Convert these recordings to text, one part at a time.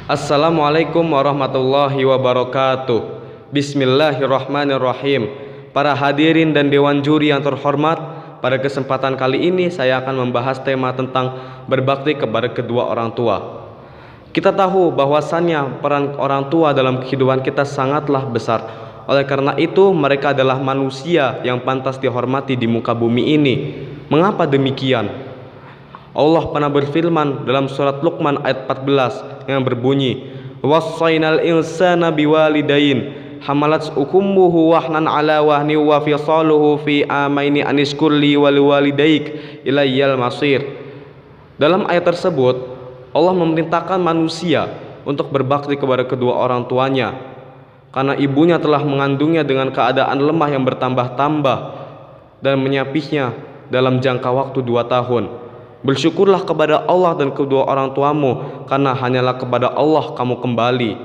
Assalamualaikum warahmatullahi wabarakatuh. Bismillahirrahmanirrahim. Para hadirin dan dewan juri yang terhormat, pada kesempatan kali ini saya akan membahas tema tentang berbakti kepada kedua orang tua. Kita tahu bahwasannya peran orang tua dalam kehidupan kita sangatlah besar. Oleh karena itu, mereka adalah manusia yang pantas dihormati di muka bumi ini. Mengapa demikian? Allah pernah berfirman dalam surat Luqman ayat 14 yang berbunyi, "Wassaynal insana biwalidain hamalats ummuhu wahnan ala wahni wa fisaluhu fi amaini anishkurli waliwalidaik ilayyal masir." Dalam ayat tersebut, Allah memerintahkan manusia untuk berbakti kepada kedua orang tuanya karena ibunya telah mengandungnya dengan keadaan lemah yang bertambah-tambah dan menyapihnya dalam jangka waktu 2 tahun. Bersyukurlah kepada Allah dan kedua orang tuamu, karena hanyalah kepada Allah kamu kembali.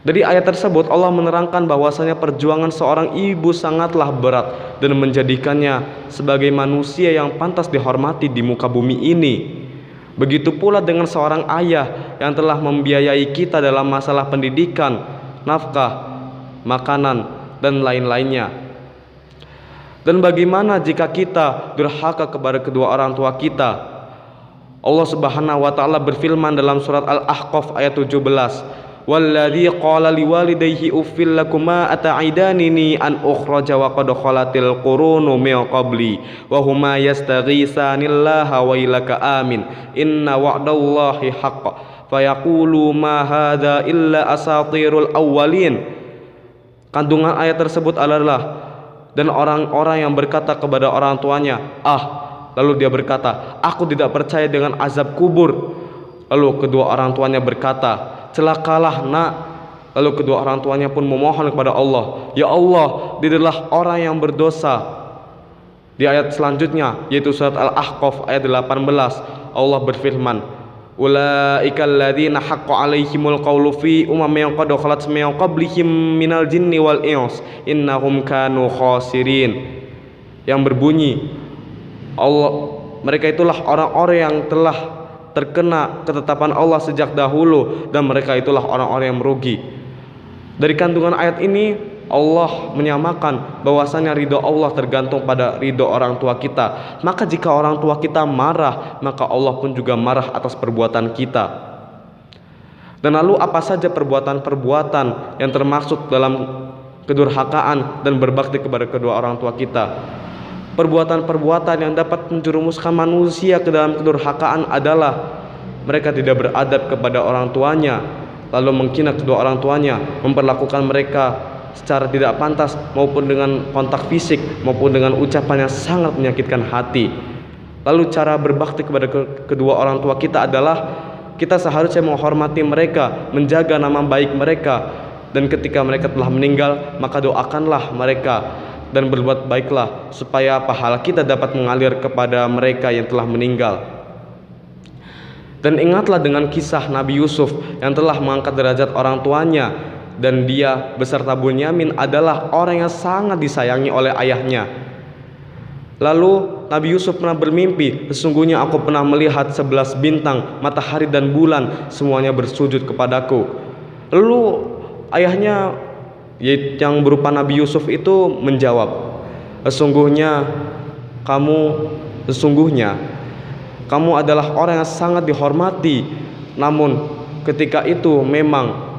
Dari ayat tersebut Allah menerangkan bahwasanya perjuangan seorang ibu sangatlah berat dan menjadikannya sebagai manusia yang pantas dihormati di muka bumi ini. Begitu pula dengan seorang ayah yang telah membiayai kita dalam masalah pendidikan, nafkah, makanan, dan lain-lainnya. Dan bagaimana jika kita durhaka kepada kedua orang tua kita? Allah Subhanahu wa taala berfirman dalam surat Al-Ahqaf ayat 17, "Walladzi qala liwalidayhi uffil lakuma ata'idanini an ukhraja wa qad khalatil qurunu min qabli wa huma yastaghisanillaha wa ilaka amin inna wa'dallahi haqq fayaqulu ma hadza illa asatirul awwalin." Kandungan ayat tersebut adalah, dan orang-orang yang berkata kepada orang tuanya, lalu dia berkata, "Aku tidak percaya dengan azab kubur." Lalu kedua orang tuanya berkata, "Celakalah nak." Lalu kedua orang tuanya pun memohon kepada Allah, "Ya Allah, dia adalah orang yang berdosa." Di ayat selanjutnya, yaitu surat Al-Ahqaf ayat 18, Allah berfirman, "Ulaika alladzina haqqa 'alaihimul qawlu fi umamin qad khalat min qablihim minal jinni wal ins innahum kanu khasirin." Yang berbunyi, mereka itulah orang-orang yang telah terkena ketetapan Allah sejak dahulu, dan mereka itulah orang-orang yang merugi. Dari kandungan ayat ini Allah menyamakan bahwasanya ridho Allah tergantung pada ridho orang tua kita. Maka jika orang tua kita marah, maka Allah pun juga marah atas perbuatan kita. Dan lalu apa saja perbuatan-perbuatan yang termaksud dalam kedurhakaan dan berbakti kepada kedua orang tua kita? Perbuatan-perbuatan yang dapat menjerumuskan manusia ke dalam kedurhakaan adalah mereka tidak beradab kepada orang tuanya, lalu menghina kedua orang tuanya, memperlakukan mereka secara tidak pantas, maupun dengan kontak fisik, maupun dengan ucapan yang sangat menyakitkan hati. Lalu cara berbakti kepada kedua orang tua kita adalah kita seharusnya menghormati mereka, menjaga nama baik mereka, dan ketika mereka telah meninggal, maka doakanlah mereka dan berbuat baiklah supaya pahala kita dapat mengalir kepada mereka yang telah meninggal. Dan ingatlah dengan kisah Nabi Yusuf yang telah mengangkat derajat orang tuanya, dan dia beserta Bunyamin adalah orang yang sangat disayangi oleh ayahnya. Lalu Nabi Yusuf pernah bermimpi, "Sesungguhnya aku pernah melihat 11 bintang, matahari dan bulan, semuanya bersujud kepadaku." Lalu ayahnya yang berupa Nabi Yusuf itu menjawab, Sesungguhnya kamu adalah orang yang sangat dihormati." Namun ketika itu memang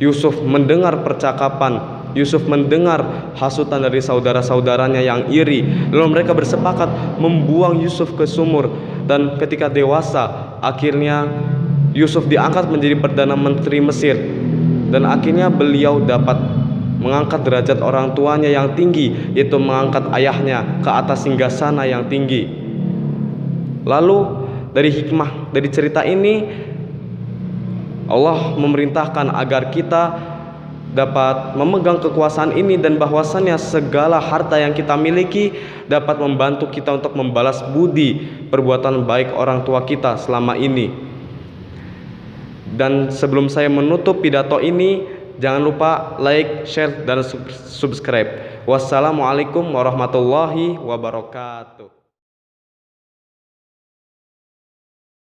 Yusuf mendengar percakapan, Yusuf mendengar hasutan dari saudara-saudaranya yang iri. Lalu mereka bersepakat membuang Yusuf ke sumur. Dan ketika dewasa, akhirnya Yusuf diangkat menjadi Perdana Menteri Mesir. Dan akhirnya beliau dapat mengangkat derajat orang tuanya yang tinggi, yaitu mengangkat ayahnya ke atas singgasana yang tinggi. Lalu dari hikmah dari cerita ini, Allah memerintahkan agar kita dapat memegang kekuasaan ini, dan bahwasannya segala harta yang kita miliki dapat membantu kita untuk membalas budi perbuatan baik orang tua kita selama ini. Dan sebelum saya menutup pidato ini, jangan lupa like, share, dan subscribe. Wassalamualaikum warahmatullahi wabarakatuh.